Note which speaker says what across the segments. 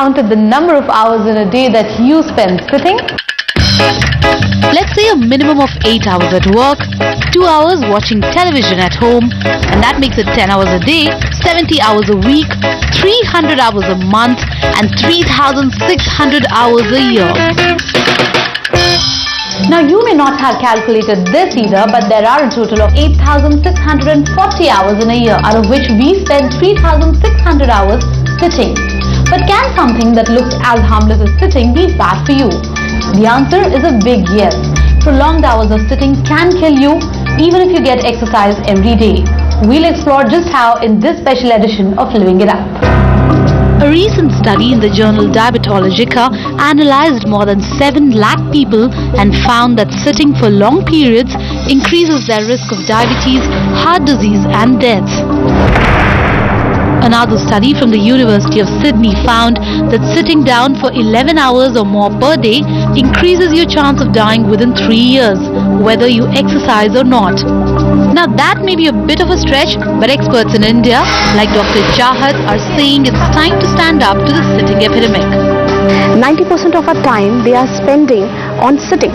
Speaker 1: counted the number of hours in a day that you spend sitting?
Speaker 2: Let's say a minimum of 8 hours at work, 2 hours watching television at home, and that makes it 10 hours a day, 70 hours a week, 300 hours a month, and 3,600 hours a year.
Speaker 1: Now you may not have calculated this either, but there are a total of 8,640 hours in a year, out of which we spend 3,600 hours sitting. But can something that looks as harmless as sitting be bad for you? The answer is a big yes. Prolonged hours of sitting can kill you even if you get exercise every day. We'll explore just how in this special edition of Living It Up.
Speaker 2: A recent study in the journal Diabetologica analyzed more than 7 lakh people and found that sitting for long periods increases their risk of diabetes, heart disease and deaths. Another study from the University of Sydney found that sitting down for 11 hours or more per day increases your chance of dying within 3 years, whether you exercise or not. Now that may be a bit of a stretch, but experts in India, like Dr. Chahat, are saying it's time to stand up to the sitting epidemic.
Speaker 3: 90% of our time they are spending on sitting.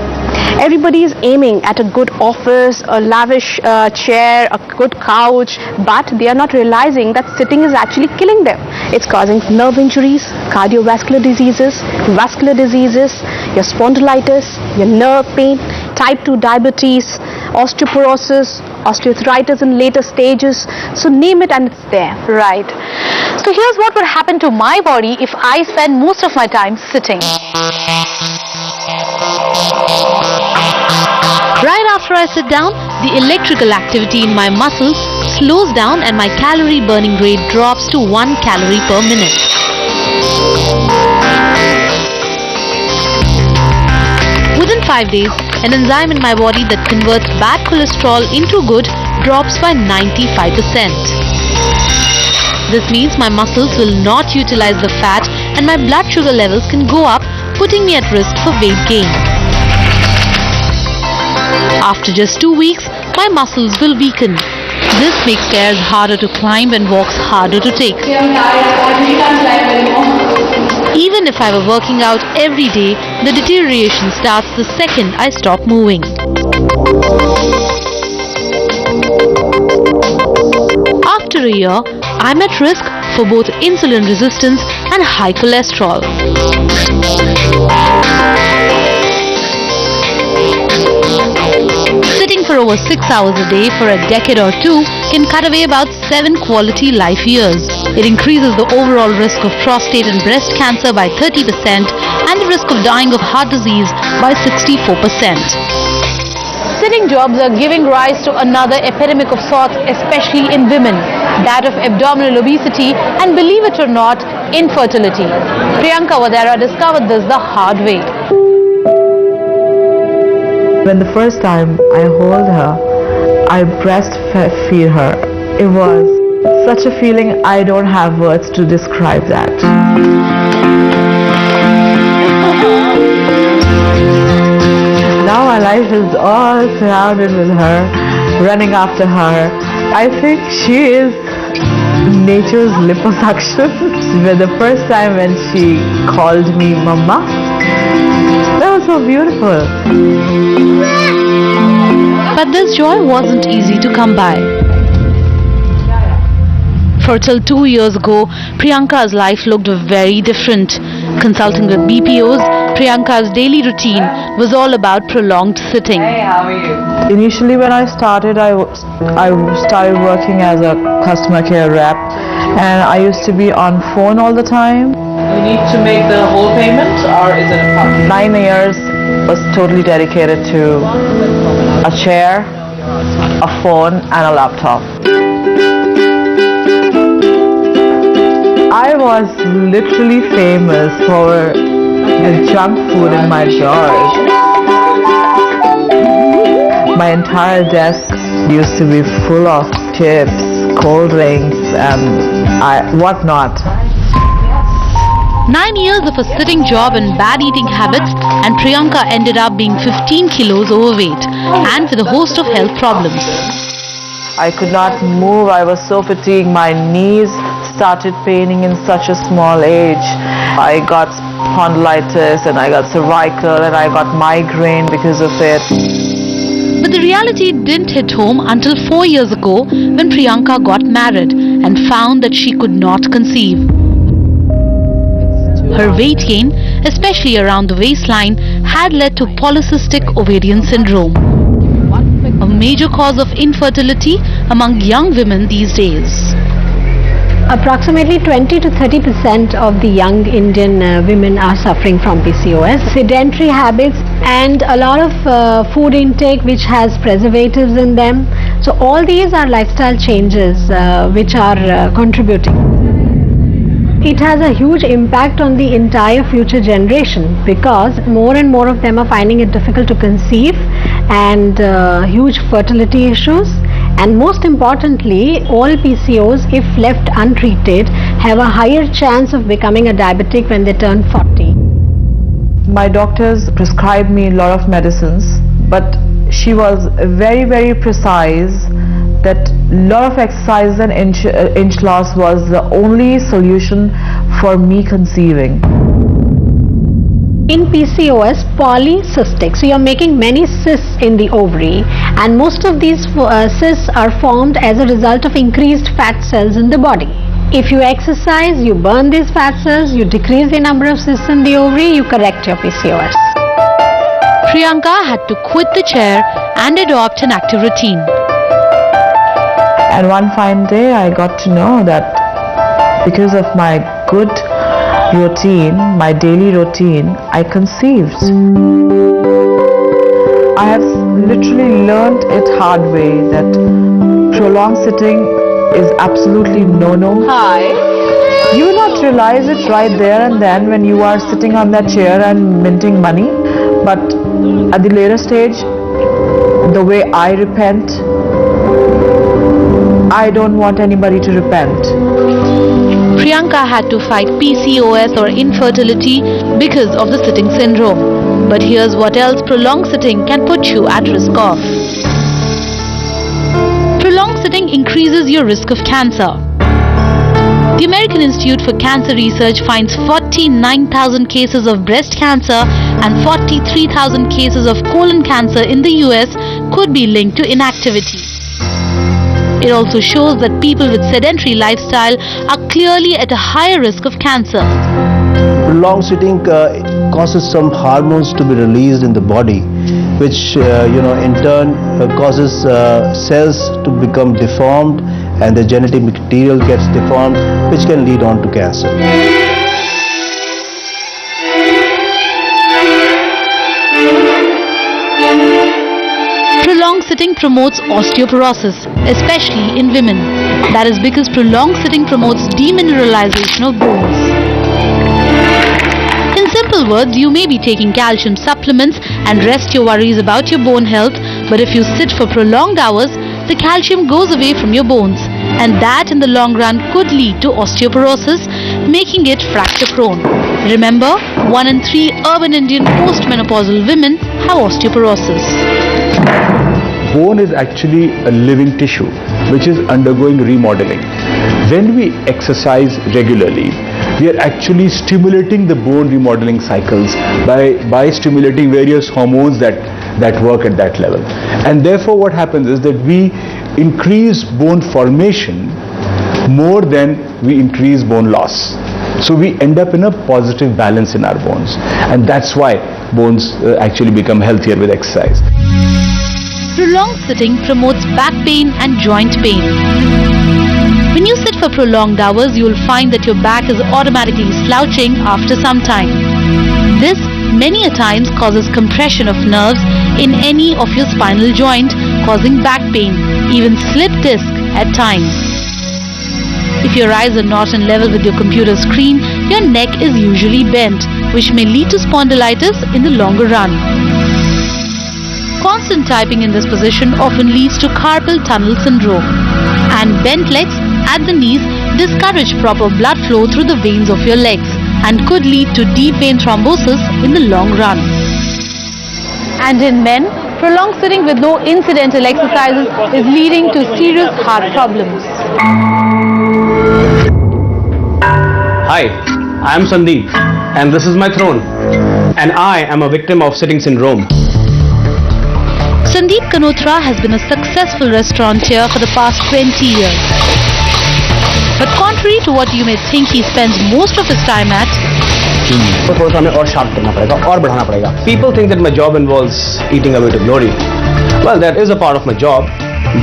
Speaker 3: Everybody is aiming at a good office, a lavish chair, a good couch, but they are not realizing that sitting is actually killing them. It's causing nerve injuries, cardiovascular diseases, vascular diseases, your spondylitis, your nerve pain, type 2 diabetes, osteoporosis, osteoarthritis in later stages. So name it and it's there.
Speaker 1: Right. So here's what would happen to my body if I spend most of my time sitting.
Speaker 2: Right after I sit down, the electrical activity in my muscles slows down and my calorie burning rate drops to 1 calorie per minute. Within 5 days, an enzyme in my body that converts bad cholesterol into good drops by 95%. This means my muscles will not utilize the fat and my blood sugar levels can go up, putting me at risk for weight gain. After just 2 weeks, my muscles will weaken. This makes stairs harder to climb and walks harder to take. Even if I were working out every day, the deterioration starts the second I stop moving. After a year, I'm at risk for both insulin resistance and high cholesterol. Sitting for over 6 hours a day for a decade or two can cut away about 7 quality life years. It increases the overall risk of prostate and breast cancer by 30% and the risk of dying of heart disease by 64%.
Speaker 1: Sitting jobs are giving rise to another epidemic of sorts, especially in women, that of abdominal obesity and, believe it or not, infertility. Priyanka Vadera discovered this the hard way.
Speaker 4: When the first time I hold her, I breastfeed her. It was such a feeling, I don't have words to describe that. Now my life is all surrounded with her, running after her. I think she is nature's liposuction. The first time when she called me Mama, that was so beautiful.
Speaker 2: But this joy wasn't easy to come by. For till 2 years ago, Priyanka's life looked very different. Consulting with BPOs, Priyanka's daily routine was all about prolonged sitting.
Speaker 4: Hey, how are you? Initially when I started, I started working as a customer care rep, and I used to be on phone all the time.
Speaker 5: You need to make the whole payment, or is it a part?
Speaker 4: 9 years was totally dedicated to a chair, a phone and a laptop. I was literally famous for the junk food in my drawers. My entire desk used to be full of chips, cold drinks and whatnot.
Speaker 2: 9 years of a sitting job and bad eating habits, and Priyanka ended up being 15 kilos overweight and with a host of health problems.
Speaker 4: I could not move, I was so fatigued, my knees started paining in such a small age, I got spondylitis and I got cervical and I got migraine because of it.
Speaker 2: But the reality didn't hit home until 4 years ago when Priyanka got married and found that she could not conceive. Her weight gain, especially around the waistline, had led to polycystic ovarian syndrome, a major cause of infertility among young women these days.
Speaker 6: Approximately 20 to 30% of the young Indian women are suffering from PCOS. Sedentary habits and a lot of food intake which has preservatives in them. So all these are lifestyle changes which are contributing. It has a huge impact on the entire future generation because more and more of them are finding it difficult to conceive and huge fertility issues. And most importantly, all PCOS, if left untreated, have a higher chance of becoming a diabetic when they turn 40.
Speaker 4: My doctors prescribed me a lot of medicines, but she was very precise that lot of exercise and inch loss was the only solution for me conceiving.
Speaker 6: In PCOS, polycystic, so you're making many cysts in the ovary, and most of these cysts are formed as a result of increased fat cells in the body. If you exercise, you burn these fat cells, you decrease the number of cysts in the ovary, you correct your PCOS.
Speaker 2: Priyanka had to quit the chair and adopt an active routine.
Speaker 4: And one fine day I got to know that because of my good routine, my daily routine, I conceived. I have literally learned it hard way that prolonged sitting is absolutely no-no.
Speaker 5: Hi.
Speaker 4: You will not realize it right there and then when you are sitting on that chair and minting money, but at the later stage, the way I repent, I don't want anybody to repent.
Speaker 2: Priyanka had to fight PCOS or infertility because of the sitting syndrome. But here's what else prolonged sitting can put you at risk of. Prolonged sitting increases your risk of cancer. The American Institute for Cancer Research finds 49,000 cases of breast cancer and 43,000 cases of colon cancer in the US could be linked to inactivity. It also shows that people with sedentary lifestyle are clearly at a higher risk of cancer.
Speaker 7: Prolonged sitting causes some hormones to be released in the body, which in turn causes cells to become deformed, and the genetic material gets deformed, which can lead on to cancer.
Speaker 2: Prolonged sitting promotes osteoporosis, especially in women. That is because prolonged sitting promotes demineralization of bones. In simple words, you may be taking calcium supplements and rest your worries about your bone health, but if you sit for prolonged hours, the calcium goes away from your bones, and that in the long run could lead to osteoporosis, making it fracture prone. Remember, 1 in 3 urban Indian postmenopausal women have osteoporosis.
Speaker 8: Bone is actually a living tissue which is undergoing remodeling. When we exercise regularly, we are actually stimulating the bone remodeling cycles by stimulating various hormones that work at that level. And therefore what happens is that we increase bone formation more than we increase bone loss. So we end up in a positive balance in our bones, and that's why bones actually become healthier with exercise.
Speaker 2: Prolonged sitting promotes back pain and joint pain. When you sit for prolonged hours, you will find that your back is automatically slouching after some time. This many a times causes compression of nerves in any of your spinal joint, causing back pain, even slip disc at times. If your eyes are not in level with your computer screen, your neck is usually bent, which may lead to spondylitis in the longer run. Constant typing in this position often leads to carpal tunnel syndrome, and bent legs at the knees discourage proper blood flow through the veins of your legs and could lead to deep vein thrombosis in the long run.
Speaker 1: And in men, prolonged sitting with no incidental exercises is leading to serious heart problems.
Speaker 9: Hi, I am Sandeep, and this is my throne. And I am a victim of sitting syndrome.
Speaker 2: Sandeep Kanotra has been a successful restaurateur for the past 20 years. But contrary to what you may think, he spends most of his time at
Speaker 9: People think that my job involves eating away to glory. Well, that is a part of my job,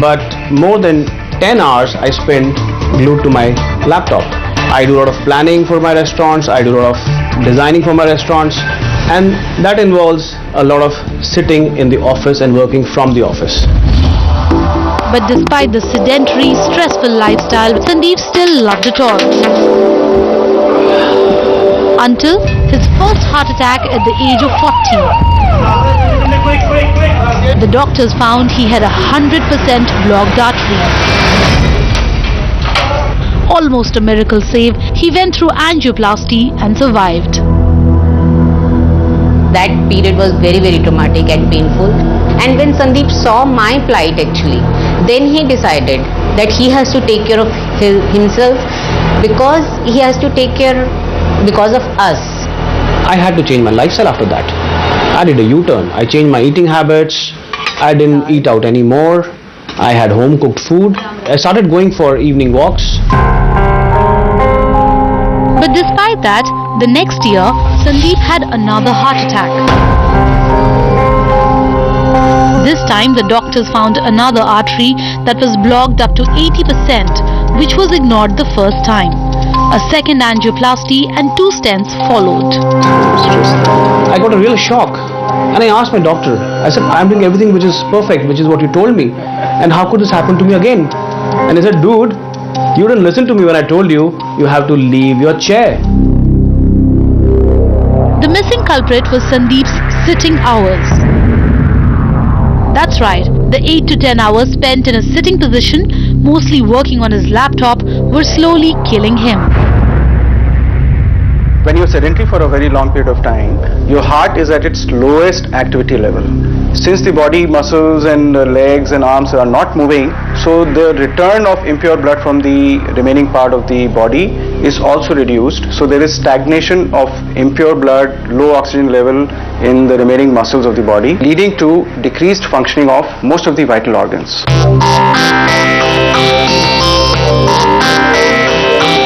Speaker 9: but more than 10 hours I spend glued to my laptop. I do a lot of planning for my restaurants, I do a lot of designing for my restaurants, and that involves a lot of sitting in the office and working from the office.
Speaker 2: But despite the sedentary, stressful lifestyle, Sandeep still loved it all. Until his first heart attack at the age of 40. The doctors found he had 100% blocked artery. Almost a miracle save, he went through angioplasty and survived.
Speaker 10: That period was very, very traumatic and painful. And when Sandeep saw my plight actually, then he decided that he has to take care of himself, because he has to take care because of us.
Speaker 9: I had to change my lifestyle after that. I did a U-turn. I changed my eating habits. I didn't eat out anymore. I had home cooked food. I started going for evening walks.
Speaker 2: But despite that, the next year, Sandeep had another heart attack. This time, the doctors found another artery that was blocked up to 80%, which was ignored the first time. A second angioplasty and 2 stents followed.
Speaker 9: I got a real shock, and I asked my doctor. I said, I'm doing everything which is perfect, which is what you told me, and how could this happen to me again? And he said, dude, you didn't listen to me when I told you have to leave your chair.
Speaker 2: The missing culprit was Sandeep's sitting hours. That's right, the 8 to 10 hours spent in a sitting position, mostly working on his laptop, were slowly killing him.
Speaker 11: When you're sedentary for a very long period of time, your heart is at its lowest activity level. Since the body muscles and legs and arms are not moving, so the return of impure blood from the remaining part of the body is also reduced. So there is stagnation of impure blood, low oxygen level in the remaining muscles of the body, leading to decreased functioning of most of the vital organs.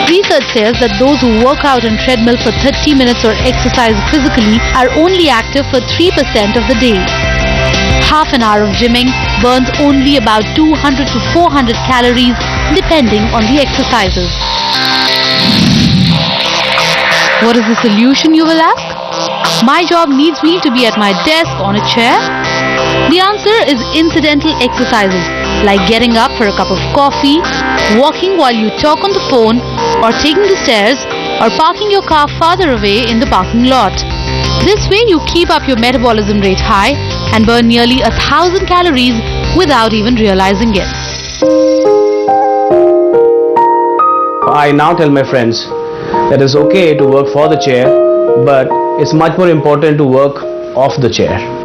Speaker 2: Research says that those who work out on treadmill for 30 minutes or exercise physically are only active for 3% of the day. Half an hour of gymming burns only about 200 to 400 calories depending on the exercises. What is the solution, you will ask? My job needs me to be at my desk on a chair? The answer is incidental exercises like getting up for a cup of coffee, walking while you talk on the phone, or taking the stairs, or parking your car farther away in the parking lot. This way you keep up your metabolism rate high and burn nearly 1,000 calories without even realizing it.
Speaker 9: I now tell my friends that it's okay to work for the chair, but it's much more important to work off the chair.